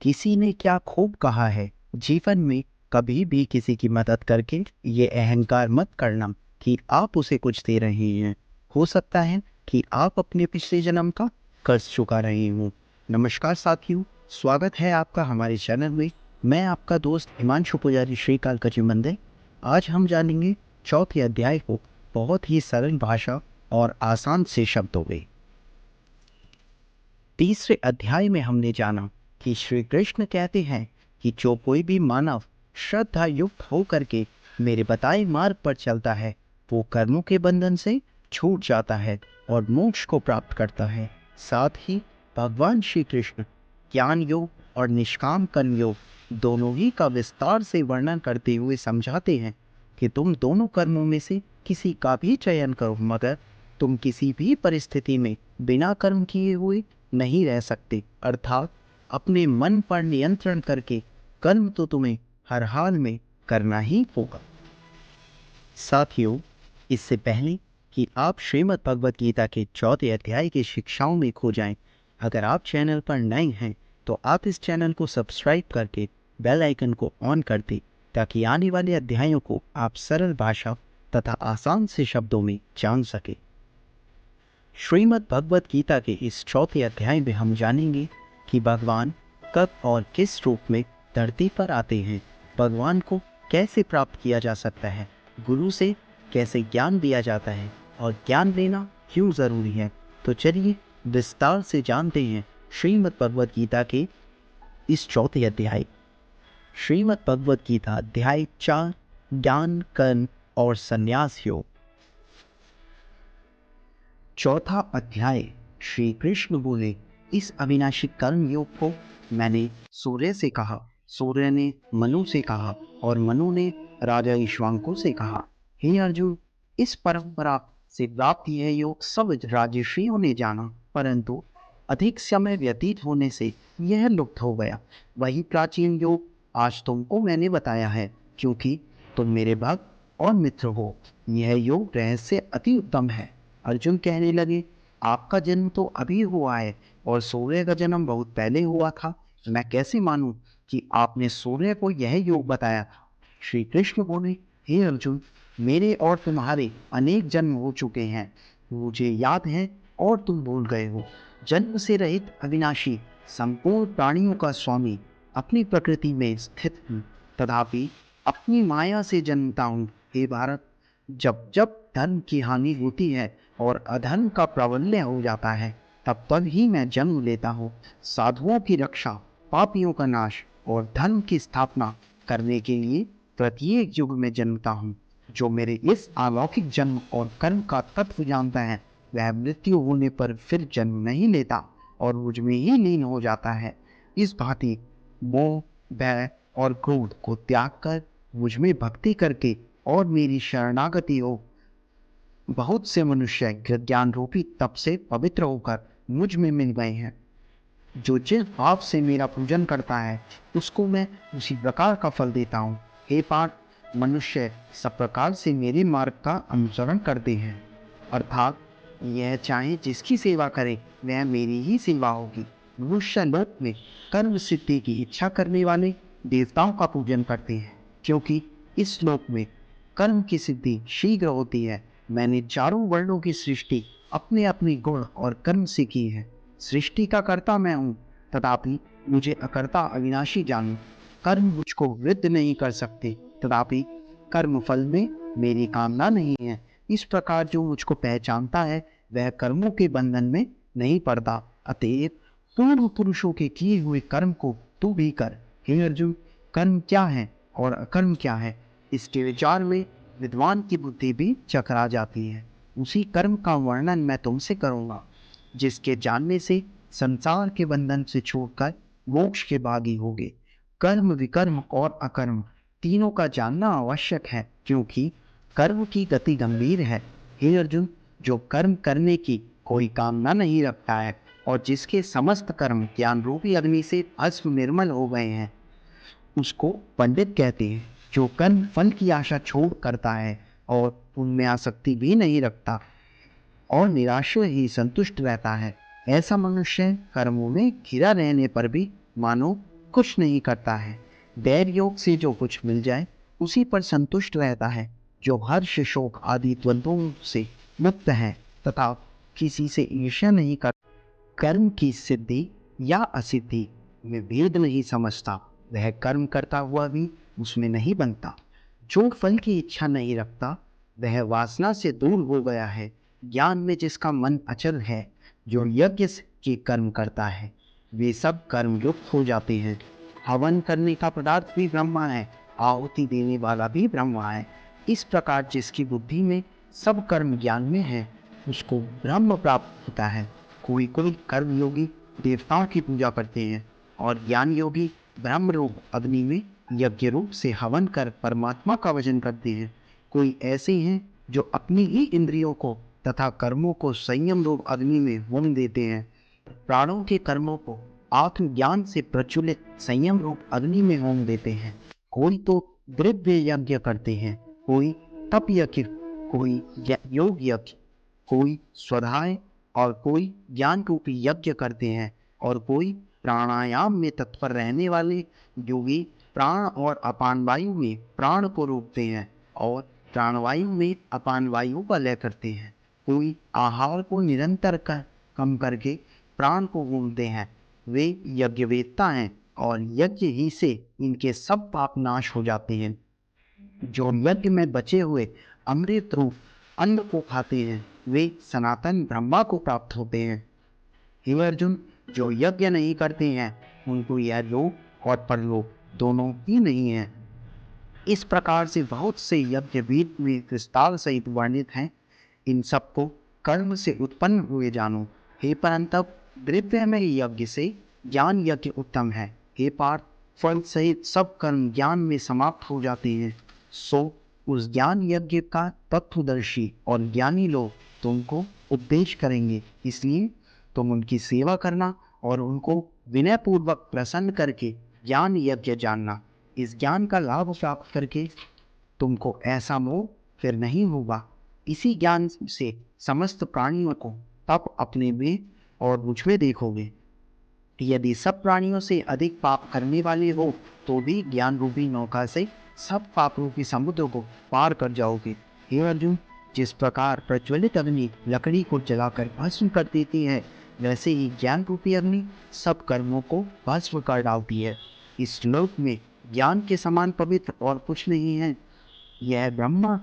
किसी ने क्या खूब कहा है, जीवन में कभी भी किसी की मदद करके ये अहंकार मत करना कि आप उसे कुछ दे रहे हैं। हो सकता है कि आप अपने पिछले जन्म का कर्ज चुका रहे हो। नमस्कार साथियों, स्वागत है आपका हमारे चैनल में। मैं आपका दोस्त हिमांशु पुजारी श्रीकाल कचिमंदे। आज हम जानेंगे चौथे अध्याय को बहुत ही सरल भाषा और आसान से शब्दों में। तीसरे अध्याय में हमने जाना कि श्री कृष्ण कहते हैं कि जो कोई भी मानव श्रद्धा युक्त होकर के मेरे बताए मार्ग पर चलता है वो कर्मों के बंधन से छूट जाता है और मोक्ष को प्राप्त करता है। साथ ही भगवान श्री कृष्ण ज्ञान योग और निष्काम कर्म योग दोनों ही का विस्तार से वर्णन करते हुए समझाते हैं कि तुम दोनों कर्मों में से किसी का भी चयन करो, मगर तुम किसी भी परिस्थिति में बिना कर्म किए हुए नहीं रह सकते। अर्थात अपने मन पर नियंत्रण करके कर्म तो तुम्हें हर हाल में करना ही होगा। साथियों, इससे पहले कि आप श्रीमद् भगवत गीता के चौथे अध्याय की शिक्षाओं में खो जाएं, अगर आप चैनल पर नए हैं तो आप इस चैनल को सब्सक्राइब करके बेल आइकन को ऑन कर दें ताकि आने वाले अध्यायों को आप सरल भाषा तथा आसान से शब्दों में जान सके। श्रीमद् भगवत गीता के इस चौथे अध्याय में हम जानेंगे कि भगवान कब और किस रूप में धरती पर आते हैं, भगवान को कैसे प्राप्त किया जा सकता है, गुरु से कैसे ज्ञान दिया जाता है और ज्ञान लेना क्यों जरूरी है। तो चलिए विस्तार से जानते हैं श्रीमद् भगवत गीता के इस चौथे अध्याय। श्रीमद् भगवत गीता अध्याय 4, ज्ञान कर्म और संन्यास योग। चौथा अध्याय। श्री कृष्ण बोले, इस अविनाशी कर्म योग को मैंने सूर्य से कहा, सूर्य ने मनु से कहा और मनु ने राजा ईक्ष्वाकु से कहा। हे अर्जुन, इस परंपरा से प्राप्त यह योग सब राजर्षियों ने जाना, परंतु अधिक समय व्यतीत होने से यह लुप्त हो गया। वही प्राचीन योग आज तुमको मैंने बताया है, क्योंकि तुम मेरे भक्त और मित्र हो। यह योग रहस्य अति उत्तम है। अर्जुन कहने लगे, आपका जन्म तो अभी हुआ है और सूर्य का जन्म बहुत पहले हुआ था। मैं कैसे मानूं कि आपने सूर्य को यह योग बताया। श्री कृष्ण बोले, हे अर्जुन, मेरे और तुम्हारे अनेक जन्म हो चुके हैं, मुझे याद है और तुम भूल गए हो। जन्म से रहित अविनाशी संपूर्ण प्राणियों का स्वामी अपनी प्रकृति में स्थित हूँ, तथापि अपनी माया से जन्मता हूँ। हे भारत, जब जब धर्म की हानि होती है और अधर्म का प्राबल्य हो जाता है, तब तब ही मैं जन्म लेता हूँ। साधुओं की रक्षा, पापियों का नाश और धर्म की स्थापना करने के लिए प्रत्येक युग में जन्मता हूँ। जो मेरे इस अलौकिक जन्म और कर्म का तत्व जानता है, वह मृत्यु होने पर फिर जन्म नहीं लेता और मुझ में ही लीन हो जाता है। इस भांति मोह, भय और क्रोध को त्याग कर मुझ में भक्ति करके और मेरी शरणागति हो, बहुत से मनुष्य ज्ञान रूपी तप से पवित्र होकर मुझ में मिल गए हैं। जो जिस भाव से मेरा पूजन करता है उसको मैं उसी प्रकार का फल देता हूँ। हे पार्थ, मनुष्य सब प्रकार से मेरे मार्ग का अनुसरण करते हैं, अर्थात यह चाहे जिसकी सेवा करे वह मेरी ही सेवा होगी। मनुष्य लोक में कर्म सिद्धि की इच्छा करने वाले देवताओं का पूजन करते हैं, क्योंकि इस लोक में कर्म की सिद्धि शीघ्र होती है। मैंने चारों वर्णों की सृष्टि अपने अपने गुण और कर्म से की है। सृष्टि का कर्ता मैं हूँ, तथापि मुझे अकर्ता अविनाशी जानो। कर्म मुझको वृद्ध नहीं कर सकते, तथापि कर्म फल में मेरी कामना नहीं है। इस प्रकार जो मुझको पहचानता है वह कर्मों के बंधन में नहीं पड़ता। अतएव पूर्व पुरुषों के किए हुए कर्म को तू भी कर। हे अर्जुन, कर्म क्या है और अकर्म क्या है, इसके विचार में विद्वान की बुद्धि भी चकरा जाती है। उसी कर्म का वर्णन मैं तुमसे करूँगा, जिसके जानने से संसार के बंधन से छूटकर मोक्ष के भागी होगे। कर्म, विकर्म और अकर्म तीनों का जानना आवश्यक है, क्योंकि कर्म की गति गंभीर है। हे अर्जुन, जो कर्म करने की कोई कामना नहीं रखता है और जिसके समस्त कर्म ज्ञान रूपी अग्नि से भस्म निर्मल हो गए हैं, उसको पंडित कहते हैं। जो कर्म फल की आशा छोड़ करता है और उनमें आसक्ति भी नहीं रखता और निराशा ही संतुष्ट रहता है, ऐसा मनुष्य कर्मों में घिरा रहने पर भी मानो कुछ नहीं करता है। दैर योग से जो कुछ मिल जाए उसी पर संतुष्ट रहता है, जो हर्ष शोक आदि द्वंद्वों से मुक्त है तथा किसी से ईर्ष्या नहीं कर, कर्म की सिद्धि या असिद्धि में भेद नहीं समझता, वह कर्म करता हुआ भी उसमें नहीं बनता। जो फल की इच्छा नहीं रखता वह वासना से दूर हो गया है। ज्ञान में जिसका मन अचल है, जो यज्ञ के कर्म करता है, वे सब कर्म युक्त हो जाते हैं। हवन करने का पदार्थ भी ब्रह्मा है, आहुति देने वाला भी ब्रह्मा है। इस प्रकार जिसकी बुद्धि में सब कर्म ज्ञान में है, उसको ब्रह्म प्राप्त होता है। कोई कोई कर्म योगी देवताओं की पूजा करते हैं और ज्ञान योगी ब्रह्म रूप अग्नि में यज्ञ रूप से हवन कर परमात्मा का वजन करते हैं। कोई ऐसे हैं जो अपनी ही इंद्रियों को तथा कर्मों को संयम रूप अग्नि में होम देते हैं। प्राणों के कर्मों को आत्मज्ञान से प्रज्वलित संयम रूप अग्नि में होम देते हैं। कोई तो द्रव्य यज्ञ करते हैं, कोई तप यज्ञ, कोई योग यज्ञ, कोई स्वाध्याय और कोई ज्ञान रूपी यज्ञ करते हैं, और कोई प्राणायाम में तत्पर रहने वाले योगी प्राण और अपान वायु में प्राण को रोकते हैं और प्राणवायु में अपान वायु का लय करते हैं। कोई आहार को निरंतर कम करके प्राण को घूमते हैं। वे यज्ञवेत्ता हैं और यज्ञ ही से इनके सब पाप नाश हो जाते हैं। जो यज्ञ में बचे हुए अमृत रूप अन्न को खाते हैं, वे सनातन ब्रह्मा को प्राप्त होते हैं। हे अर्जुन, जो यज्ञ नहीं करते हैं उनको यह लोक और परलोक दोनों ही नहीं है। इस प्रकार से बहुत से यज्ञ वेद में विस्तार सहित वर्णित हैं। इन सबको कर्म से उत्पन्न हुए जानो। हे परंतप, द्रव्य में यज्ञ से ज्ञान यज्ञ उत्तम है। हे पार्थ, फल सहित सब कर्म ज्ञान में समाप्त हो जाते हैं। सो उस ज्ञान यज्ञ का तत्वदर्शी और ज्ञानी लोग तुमको उपदेश करेंगे, इसलिए तुम उनकी सेवा करना और उनको विनयपूर्वक प्रसन्न करके ज्ञान यज्ञ जानना। इस ज्ञान का लाभ प्राप्त करके तुमको ऐसा मोह फिर नहीं होगा। इसी ज्ञान से समस्त प्राणियों को तब अपने में और मुझ में देखोगे। यदि सब प्राणियों से अधिक पाप करने वाले हो तो भी ज्ञान रूपी नौका से सब पापों के समुद्र को पार कर जाओगे। हे अर्जुन, जिस प्रकार प्रज्वलित अग्नि लकड़ी को जलाकर भस्म कर देती है, वैसे ही ज्ञान रूपी अग्नि सब कर्मों को भस्म कर डालती है। इस श्लोक में ज्ञान के समान पवित्र और कुछ नहीं है। यह ब्रह्मा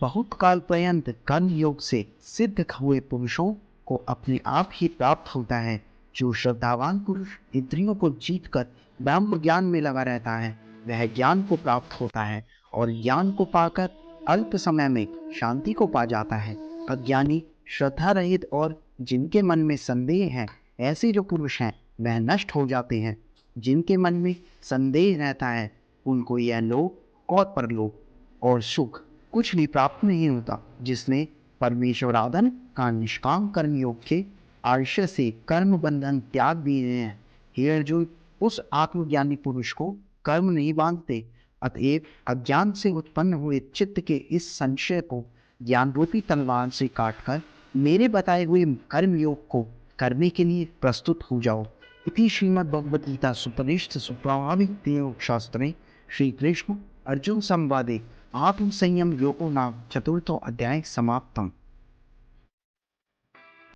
बहुत काल पर्यंत कर्म योग से सिद्ध हुए पुरुषों को अपने आप ही प्राप्त होता है। जो श्रद्धावान पुरुष इंद्रियों को जीतकर ब्रह्म ज्ञान में लगा रहता है, वह ज्ञान को प्राप्त होता है और ज्ञान को पाकर अल्प समय में शांति को पा जाता है। अज्ञानी, श्रद्धा रहित और जिनके मन में संदेह है, ऐसे जो पुरुष हैं वह नष्ट हो जाते हैं। जिनके मन में संदेह रहता है उनको यह लोक और परलोक और सुख कुछ भी प्राप्त नहीं होता। जिसने परमेश्वर आराधन का निष्काम कर्म योग के आर्ष से कर्म बंधन त्याग दिए हैं। हे अर्जुन, उस आत्मज्ञानी पुरुष को कर्म नहीं बांधते। अतएव अज्ञान से उत्पन्न हुए चित्त के इस संशय को ज्ञान रूपी तलवार से काटकर मेरे बताए हुए कर्म योग को करने के लिए प्रस्तुत हो जाओ। इति श्रीमद् भगवद गीता सुपनिषद सुप्रावित शास्त्रे श्री कृष्ण अर्जुन संवादे आत्म संयम योगो नाम चतुर्थो अध्याय समाप्तम।